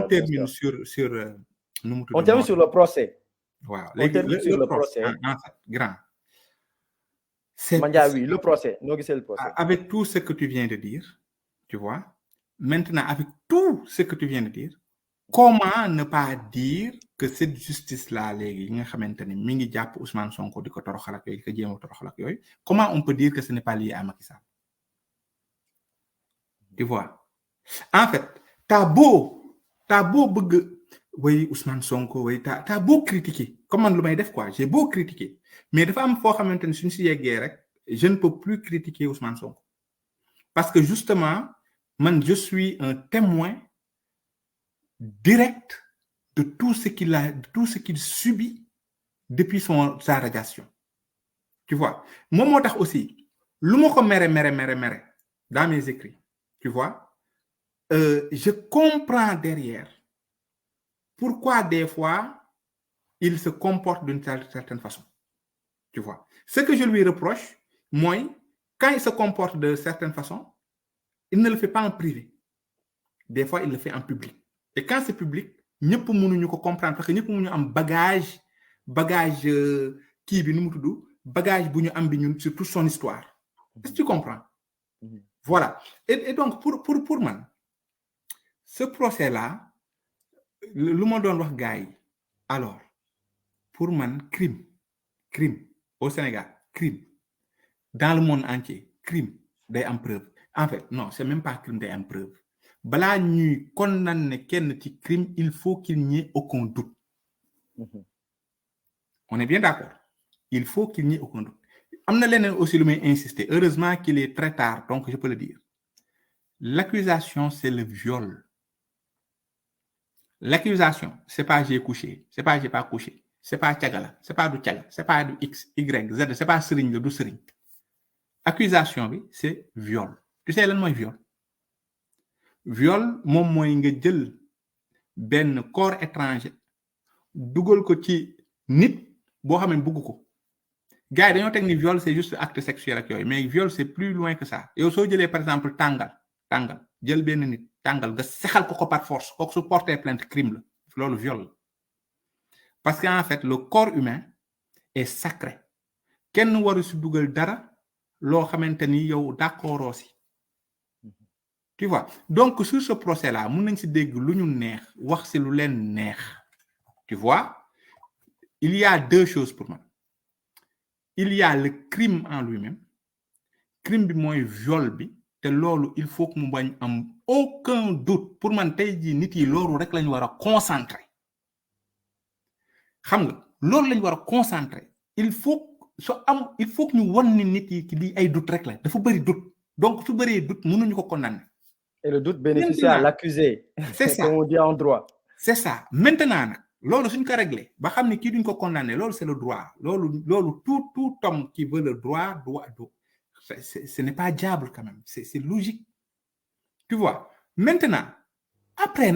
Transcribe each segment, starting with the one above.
On termine sur on termine sur le procès. Wow. On termine sur le procès. En fait, grand. Mandia, oui, le procès. Non, c'est le procès. Avec tout ce que tu viens de dire, tu vois, maintenant, avec tout ce que tu viens de dire, comment ne pas dire que cette justice-là, Ousmane Sonko, comment on peut dire que ce n'est pas lié à Macky Sall? Tu vois? En fait, t'as beau oui, Ousmane Sonko, oui, t'as beau critiquer. Comment le def quoi? J'ai beau critiquer. Mais de femmes fort maintenant, je ne peux plus critiquer Ousmane Sonko. Parce que justement, je suis un témoin direct de tout ce qu'il subit depuis sa radiation. Tu vois? Moi, aussi, dans mes écrits, tu vois, je comprends derrière pourquoi des fois il se comporte d'une certaine façon. Tu vois? Ce que je lui reproche, moi, quand il se comporte de certaine façon, il ne le fait pas en privé. Des fois, il le fait en public. Et quand c'est public, nous pouvons comprendre parce que nous pouvons un bagage qui bagage sur toute son histoire. Est-ce que tu comprends? Voilà. Et donc, pour moi, ce procès-là, le monde doit voir gars. Alors, pour moi, crime au Sénégal, crime. Dans le monde entier, crime des preuve. En fait, non, c'est même pas crime des preuve. Bala ñuy condamner kenn ci crime, il faut qu'il n'y ait aucun doute. On est bien d'accord. Il faut qu'il n'y ait aucun doute. Amna leneen aussi lu may insister. Heureusement qu'il est très tard, donc je peux le dire. L'accusation, c'est le viol. L'accusation, c'est pas j'ai couché, c'est pas j'ai pas couché, c'est pas tiagala, c'est pas du tiaga, c'est pas du X, Y, Z, c'est pas serigne du serigne. Accusation, oui, c'est viol. Tu sais lan moy viol? Viol, mom moy nga jël ben corps étranger dugal ko ci nit bo xamné bëgg ko. Gars dañu tek ni viol c'est juste acte sexuel ak yoy, mais viol c'est plus loin que ça. Yow so jëlé par exemple tangal jël ben nit tangal nga séxal ko par force, ko su porter plainte crime la. Lolu viol. Parce qu'en fait le corps humain est sacré. Kenn waru ci dugal dara lo xamanteni yow d'accord aussi. Tu vois? Donc sur ce procès là, mën nañ ci dégg lu ñu neex, wax ci lu leen neex. Tu vois? Il y a deux choses pour moi. Il y a le crime en lui-même. Crime bi moy viol bi té lolu il faut que mu bañ am aucun doute. Pour man tay ji nit yi lolu rek lañ wara concentrer. Xam nga? Lolu lañ wara concentrer. Il faut que ñu won ni nit yi li ay doute rek la. Dafa bari doute. Donc su bari doute mënuñu ko condamner. Et le doute bénéficie à l'accusé. C'est ça. Comme on dit en droit. C'est ça. Maintenant, lolu suñ ko régler ba xamni ki duñ ko condamner, lolu c'est le droit. Lolu tout homme qui veut le droit doit ce n'est pas diable quand même, c'est logique. Tu vois? Maintenant, après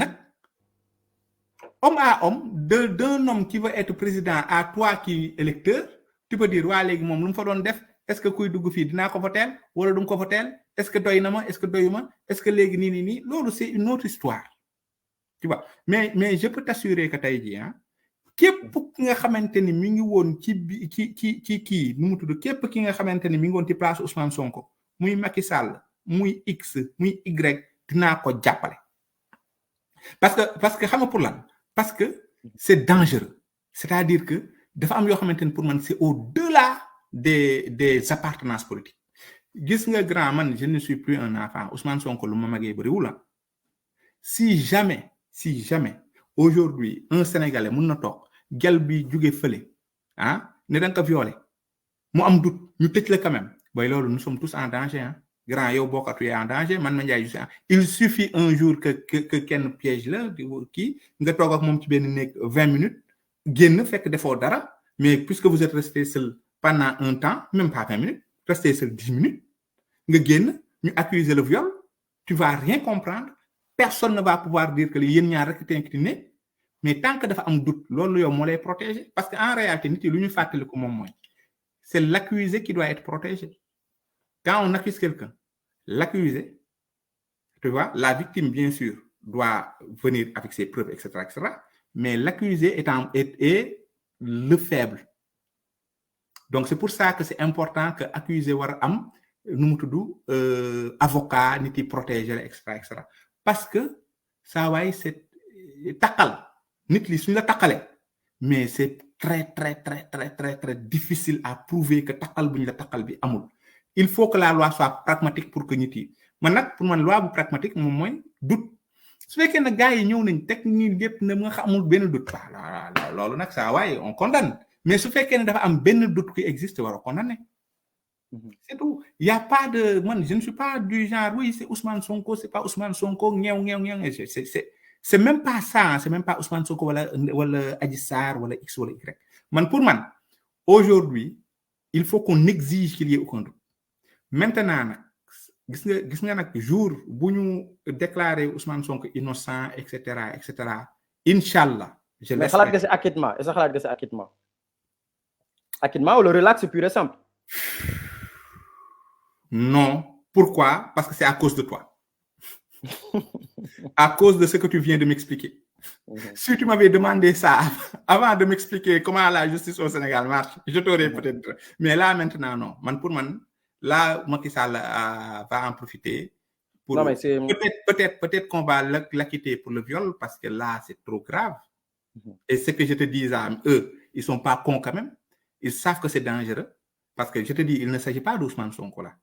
homme à homme, d'un homme qui veut être président à toi qui est électeur, tu peux dire wa légui mom lu fa doon def, est-ce que kuy dugg fi dina ko voter wala dum ko voter? Est-ce que doy na ma? Est-ce que doyuma? Est-ce que légui ni lolu c'est une autre histoire. Tu vois? Mais je peux t'assurer que tay ji képp ki nga xamanteni mi ngi won ci nu mu tuddu képp ki nga xamanteni mi ngi won ci place Ousmane Sonko muy Macky Sall muy X muy Y dina ko jappalé parce que xam nga pour lan parce que c'est dangereux, c'est-à-dire que dafa am yo xamanteni pour man c'est au-delà des appartenances politiques. Gis nga grand man, je ne suis plus un enfant. Ousmane Sonko lu ma magé bari wula. Si jamais aujourd'hui un Sénégalais mën na tok gel bi jugé feulé né dang ko violé mu am doute ñu tecc la quand même boy lolu nous sommes tous en danger grand yow bokatu en danger man ma ndjay il suffit un jour que kenn piège la ki nga tok ak mom ci ben nek 20 minutes génn fekk défo dara, mais puisque vous êtes resté seul pendant un temps, même pas 20 minutes, resté seul 10 minutes nga génn ñu accuser le viol, tu vas rien comprendre. Personne ne va pouvoir dire que les yéen ñaar rek t'incliner, mais tant que dafa am doute loolu yow mo lay protéger parce que en réalité nit yi lu ñu fatali ko mom moy c'est l'accusé qui doit être protégé. Quand on accuse quelqu'un, l'accusé, tu vois, la victime bien sûr doit venir avec ses preuves, etc., etc. Mais l'accusé est le faible. Donc, c'est pour ça que c'est important que l'accusé war am avocat, nit yi protéger, etc., etc. Parce que ça va c'est takal. Nit li suñ la takalé. Mais c'est très, très, très, très, très, très difficile à prouver que takal buñ la takal bi amul. Il faut que la loi soit pragmatique pour que nit yi. Man pour man loi bu pragmatique moom mooy doute. Su fekkee ne gars yi ñëw nañ teg ñi lépp ne nga xamul benn doute loolu nag saa waaye on condamne. Mais su fekkee ne dafa am benn doute qui existe war a condamner. C'est tout. Il n'y a pas de... Moi, je ne suis pas du genre, oui, c'est Ousmane Sonko, c'est pas Ousmane Sonko, c'est même pas ça, c'est même pas Ousmane Sonko, wala Adji Sarr, wala X, wala Y. Pour moi, aujourd'hui, il faut qu'on exige qu'il y ait aucun doute. Maintenant, gis nga nak jour bu ñu déclarer Ousmane Sonko innocent, etc., Inch'Allah, je mais xalaat nga si acquittement, est-ce que xalaat nga si acquittement? Acquittement ou le relax, c'est pur et simple? Non. Pourquoi? Parce que c'est à cause de toi. À cause de ce que tu viens de m'expliquer. Si tu m'avais demandé ça avant de m'expliquer comment la justice au Sénégal marche, je t'aurais peut-être... Mais là, maintenant, non. Pour moi, là, Macky Sall va en profiter. Pour... Non, mais c'est... Peut-être qu'on va l'acquitter pour le viol, parce que là, c'est trop grave. Et ce que je te dis à eux, ils ne sont pas cons quand même. Ils savent que c'est dangereux. Parce que je te dis, il ne s'agit pas d'Ousmane Sonko là.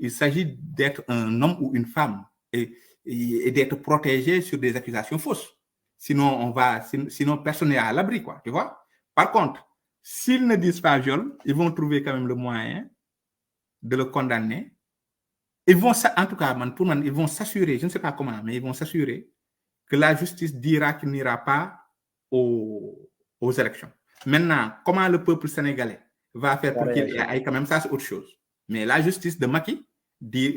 Il s'agit d'être un homme ou une femme et d'être protégé sur des accusations fausses. Sinon, sinon personne n'est à l'abri, quoi. Tu vois? Par contre, s'ils ne disent pas viol, ils vont trouver quand même le moyen de le condamner. Ils vont, en tout cas, pour moi, ils vont s'assurer, je ne sais pas comment, mais ils vont s'assurer que la justice dira qu'il n'ira pas aux élections. Maintenant, comment le peuple sénégalais va faire pour qu'il y ait quand même ça, c'est autre chose. Mais la justice de Macky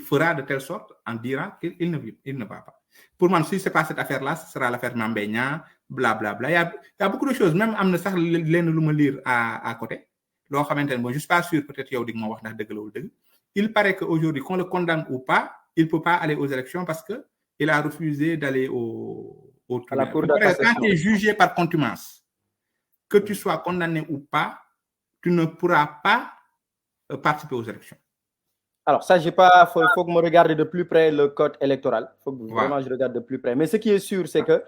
fera de telle sorte en dira qu'il ne va pas. Pour moi, si ce n'est pas cette affaire-là, ce sera l'affaire Mambéigna, blablabla. Il y a beaucoup de choses, même amna sax len lu ma lire à côté. Lo xamantene bon, je suis pas sûr, peut-être yow dig mo wax ndax deug la wul deug. Il paraît qu'aujourd'hui, qu'on le condamne ou pas, il ne peut pas aller aux élections parce qu'il a refusé d'aller au tribunal. Quand tu es jugé par contumace, que tu sois condamné ou pas, tu ne pourras pas participer aux élections. Alors, ça, j'ai pas. Faut que je regarde de plus près le code électoral. Faut que vraiment je regarde de plus près. Mais ce qui est sûr, c'est que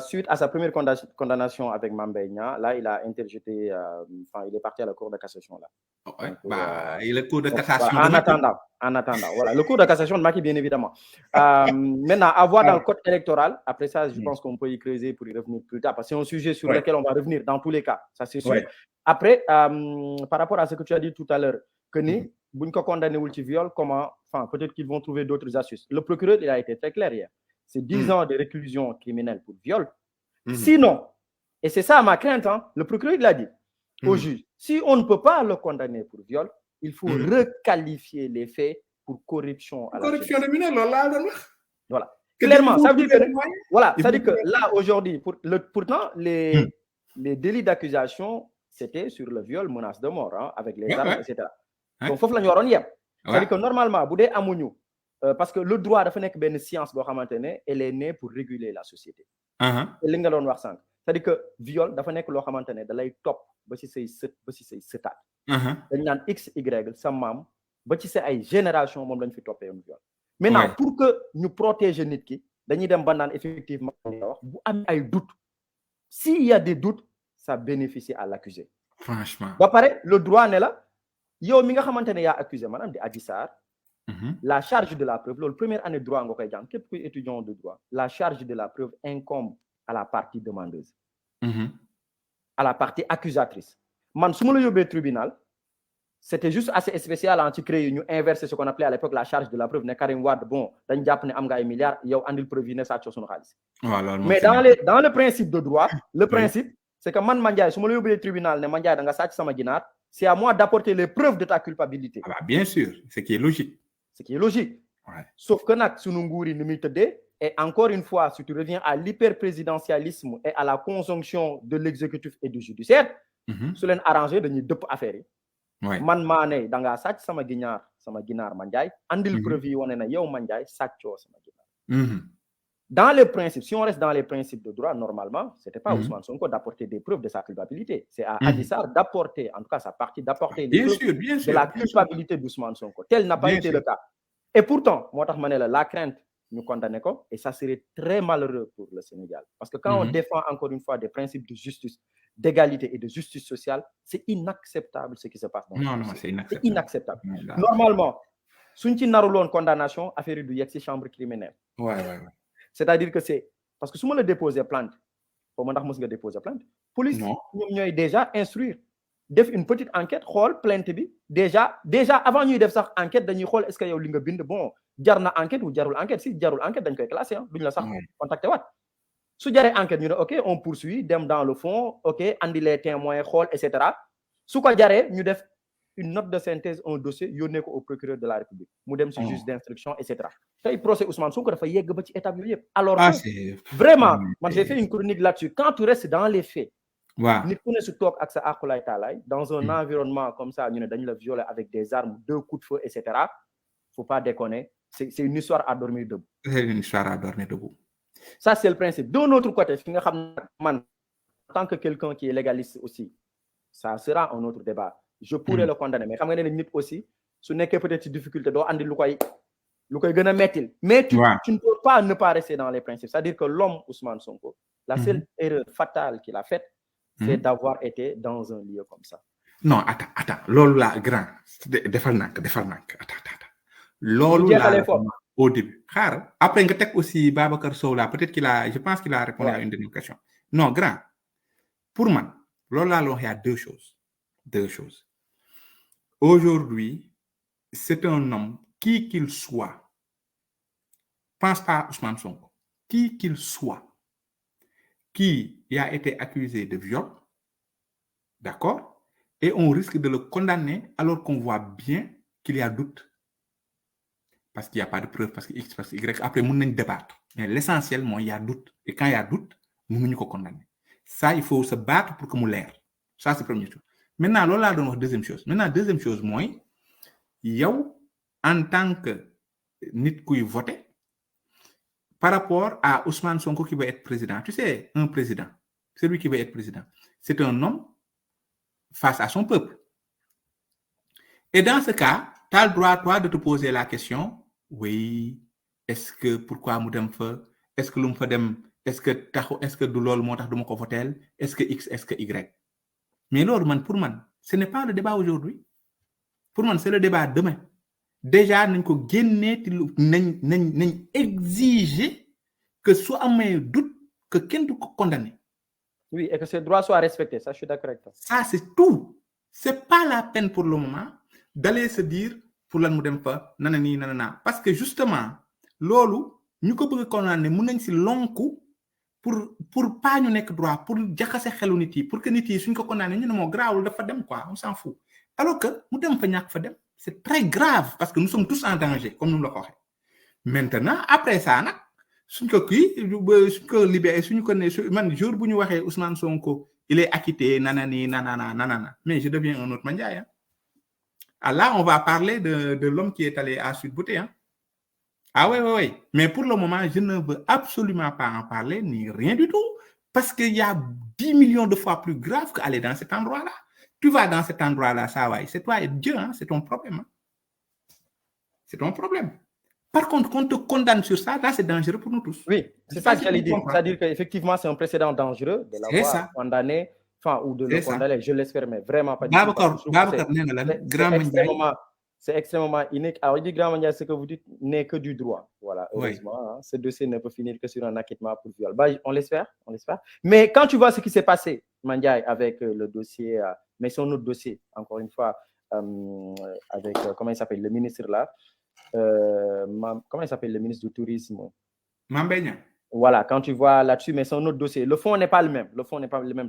suite à sa première condamnation avec Mambéigna, là, il a interjeté. Il est parti à la Cour de cassation là. Ouais, donc, et le Cour de cassation. Voilà, en attendant, voilà, le Cour de cassation de Macky, bien évidemment. Maintenant, à voir dans le code électoral. Après ça, je pense qu'on peut y creuser pour y revenir plus tard, parce que c'est un sujet sur lequel on va revenir dans tous les cas. Ça, c'est sûr. Ouais. Après, par rapport à ce que tu as dit tout à l'heure, que ni buñ ko condamné wul ci viol, peut-être qu'ils vont trouver d'autres astuces. Le procureur, il a été très clair hier. C'est 10 ans de réclusion criminelle pour viol. Sinon, et c'est ça ma crainte, hein, le procureur, il a dit au juge, si on ne peut pas le condamner pour viol, il faut requalifier les faits pour corruption à la corruption de mineur, voilà. Clairement, ça veut dire que, voilà, ça veut dire que là, aujourd'hui, pourtant, les délits d'accusation, c'était sur le viol, menace de mort, hein, avec les armes, etc. Donc, il faut que nous ayons. C'est-à-dire que normalement, parce que le droit de une science, elle est née pour réguler la société. C'est-à-dire que viol, c'est lay top ba ci say seut ba ci say seutat dañ nan x y sa mam ba ci ay génération mom lañ fi topé un viol. Maintenant pour que ñu protéger nit ki dañuy dem ba nan effectivement wax bu am ay doute, s'il y a des doutes, ça bénéficie à l'accusé. Franchement. Ba paré le droit né la yow mi nga xamantene ya accusé manam di Adji Sarr, la charge de la preuve, la première année de droit nga koy jang képp kuy étudiant de droit, la charge de la preuve incombe à la partie demandeuse. À la partie accusatrice. Man, si je suis au tribunal, c'était juste assez spécial en créer une inverser ce qu'on appelait à l'époque la charge de la preuve. Karim Wade, bon, dañ japp ne am nga ay milliards, yow andil preuve ne sa ci sunu xaliss. Mais dans le principe de droit, le principe, c'est que man Mandiaye, si je suis au tribunal, ne Mandiaye da nga sacc sama ginar, c'est à moi d'apporter les preuves de ta culpabilité. Ah bah, bien sûr, ce qui est logique. Ce qui est logique. Ouais. Sauf que nak sunu nguuri ni muy teudé. Et encore une fois, si tu reviens à l'hyperprésidentialisme et à la conjonction de l'exécutif et du judiciaire, su leen arrangé dañuy dëpp affaire yi. Man maa ne da ngaa sàcc sama ginaar Mandiaye andil preuve yi wane na yow Mandiaye sàccoo sama ginaar. dans les principes, si on reste dans les principes de droit, normalement, ce n'était pas Ousmane Sonko d'apporter des preuves de sa culpabilité. C'est à Adji Sarr d'apporter, en tout cas sa partie, d'apporter les preuves de la culpabilité d'Ousmane Sonko. Tel n'a pas été le cas. Et pourtant, moi, la crainte, nous condamnons, et ça serait très malheureux pour le Sénégal. Parce que quand on défend encore une fois des principes de justice, d'égalité et de justice sociale, c'est inacceptable ce qui se passe dans non, c'est inacceptable. C'est inacceptable. Normalement, si on a une condamnation, affaire du la chambre criminelle. Ouais. C'est-à-dire que c'est parce que si on le dépose plainte, pour moi, je déposer plainte, police, nous avons déjà instruire, une petite enquête, plainte déjà avant de faire cette enquête, est-ce qu'il y a une bon, jarna enquête ou jarul enquête, si jarul enquête, donc classé, duñ la sax contacté wat. Si jaré enquête, ñu OK, on poursuit, dem dans le fond, OK, andi les témoins, etc. Si ko jaré, ñu def une note de synthèse, un dossier, yónnee ko au procureur de la République. Mu dem ci juge d'instruction, etc. Tay procès Ousmane Sonko dafa yegg ba ci étape yépp. Alors vraiment, moi j'ai fait une chronique là-dessus. Quand tu restes dans les faits, nit ku ne su tok ak sa akulay talay dans un environnement comme ça, ñu ne dañ la violer avec des armes, 2 coups de feu, etc. Faut pas déconner. C'est une histoire à dormir debout. C'est une histoire à dormir debout. Ça, c'est le principe. De l'autre côté, en tant que quelqu'un qui est légaliste aussi, ça sera un autre débat. Je pourrais le condamner. Mais quand même, aussi, ce n'est que peut-être une difficulté. Mais tu ne peux pas ne pas rester dans les principes. C'est-à-dire que l'homme Ousmane Sonko, la seule erreur fatale qu'il a faite, c'est d'avoir été dans un lieu comme ça. Non, attends. Lolo la grand. Defal nak. Attends. Lolo là au début. Après, nga tek aussi Babacar Sow là, peut-être je pense qu'il a répondu à une de nos questions. Non, grand. Pour moi, lolo là, il y a deux choses. Aujourd'hui, c'est un homme, qui qu'il soit, pense pas à Ousmane Sonko, qui qu'il soit, qui a été accusé de viol, d'accord? Et on risque de le condamner alors qu'on voit bien qu'il y a doute. Parce qu'il n'y a pas de preuve, parce que X, parce que Y. Après, on peut débattre. Mais l'essentiel, il y a doute. Et quand il y a doute, nous ne pouvons pas condamner. Ça, il faut se battre pour que nous l'air. Ça, c'est la première chose. Maintenant, là, on a deuxième chose. Deuxième chose, moi, yow, en tant que nit qui vote, par rapport à Ousmane Sonko qui va être président, tu sais, un président, celui qui va être président, c'est un homme face à son peuple. Et dans ce cas, tu as le droit, toi, de te poser la question, oui, est-ce que, pourquoi Moudem fait, est-ce que l'on fait est-ce que de l'ol montagne de mon votel, est-ce que X, est-ce que Y? Mais là, pour moi, ce n'est pas le débat aujourd'hui. Pour moi, c'est le débat demain. Déjà, nous avons exigé que soit un doute que quelqu'un soit condamné. Oui, et que ce droit soit respecté. Ça, je suis d'accord avec toi. Ça, c'est tout. C'est pas la peine pour le moment d'aller se dire pour la moudem fa nanani nanana. Parce que justement, lolo, nous pouvons condamner, nous avons si long coup pour pas nous nek droit, pour jaxase xelu nit yi, pour que nit yi suñ ko condamné ñu ne mo grawul dafa dem quoi, on s'en fout. Alors que mu dem fa ñak fa dem, c'est très grave parce que nous sommes tous en danger comme nous le waxé. Maintenant après ça nak suñ ko libéré suñ ko né man jour bu ñu waxé Ousmane Sonko il est acquitté nanana mais je deviens un autre Mandiaye hein. Ah là on va parler de l'homme qui est allé à Sud Bouté hein. Ah oui. Mais pour le moment, je ne veux absolument pas en parler, ni rien du tout. Parce qu'il y a 10 millions de fois plus grave qu'aller dans cet endroit-là. Tu vas dans cet endroit-là, ça va. C'est toi et Dieu, hein, c'est ton problème. Hein. C'est ton problème. Par contre, quand on te condamne sur ça, là, c'est dangereux pour nous tous. Oui, c'est ça que j'allais dire. C'est-à-dire qu'effectivement, c'est un précédent dangereux de l'avoir condamné, ou de le condamner, je l'espère, mais vraiment pas du tout. C'est extrêmement unique. Alors, il dit, Grand Mandiaye, ce que vous dites n'est que du droit. Voilà, heureusement. Oui. Hein, ce dossier ne peut finir que sur un acquittement pour viol. Bah, on l'espère. Mais quand tu vois ce qui s'est passé, Mandiaye, avec le dossier, mais son autre dossier, encore une fois, avec, comment il s'appelle, le ministre là, comment il s'appelle, le ministre du Tourisme Mambéignan. Voilà, quand tu vois là-dessus, mais c'est un autre dossier. Le fond n'est pas le même.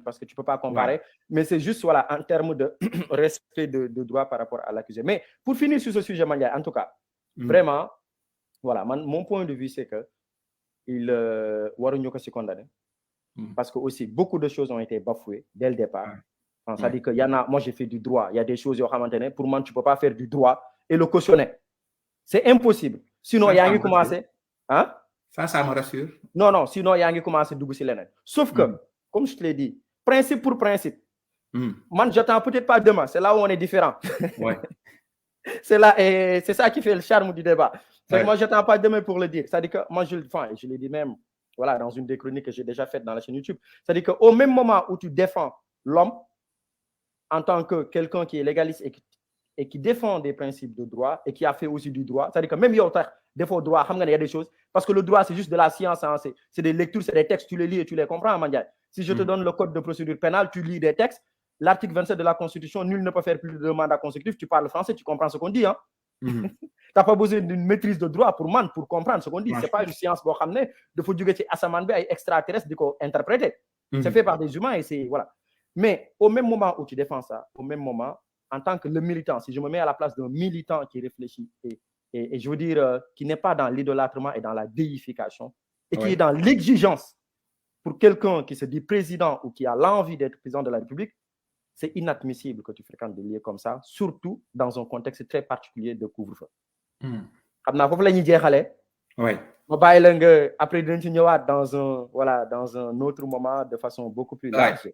Parce que tu ne peux pas comparer. Ouais. Mais c'est juste, voilà, en termes de respect de droit par rapport à l'accusé. Mais pour finir sur ce sujet, Mandiaye, en tout cas, vraiment, voilà, mon point de vue, c'est que il waruñu ko ci condamné. Parce que aussi, beaucoup de choses ont été bafouées dès le départ. Ouais. Ça dit que moi, j'ai fait du droit. Il y a des choses, pour moi, tu ne peux pas faire du droit et le cautionner. C'est impossible. Sinon, il y a eu commencé. Hein? Ça me rassure. Non, sinon, il y a commencé à faire. Sauf que, comme je te l'ai dit, principe pour principe, moi, j'attends peut-être pas demain. C'est là où on est différent. Ouais. C'est ça qui fait le charme du débat. Ouais. Moi, j'attends pas demain pour le dire. C'est-à-dire que moi, je l'ai dit même voilà, dans une des chroniques que j'ai déjà faites dans la chaîne YouTube. C'est-à-dire qu'au même moment où tu défends l'homme en tant que quelqu'un qui est légaliste et qui défend des principes de droit et qui a fait aussi du droit, c'est-à-dire que même il défaut droit, il y a des choses, parce que le droit, c'est juste de la science, hein, c'est des lectures, c'est des textes, tu les lis et tu les comprends, Mandiaye. Si je te donne le code de procédure pénale, tu lis des textes, l'article 27 de la Constitution, nul ne peut faire plus de mandat consécutif, tu parles français, tu comprends ce qu'on dit. Hein? Tu n'as pas besoin d'une maîtrise de droit pour comprendre ce qu'on dit. Ce n'est pas une science pour ramener, il faut dire que Asaman est extraterrestre, de interpréter. C'est fait par des humains et c'est voilà. Mais au même moment où tu défends ça, au même moment, en tant que le militant, si je me mets à la place d'un militant qui réfléchit et je veux dire, qui n'est pas dans l'idolâtrement et dans la déification, et qui est dans l'exigence pour quelqu'un qui se dit président ou qui a l'envie d'être président de la République, c'est inadmissible que tu fréquentes des lieux comme ça, surtout dans un contexte très particulier de couvre-feu. Après, dans un autre moment de façon beaucoup plus large.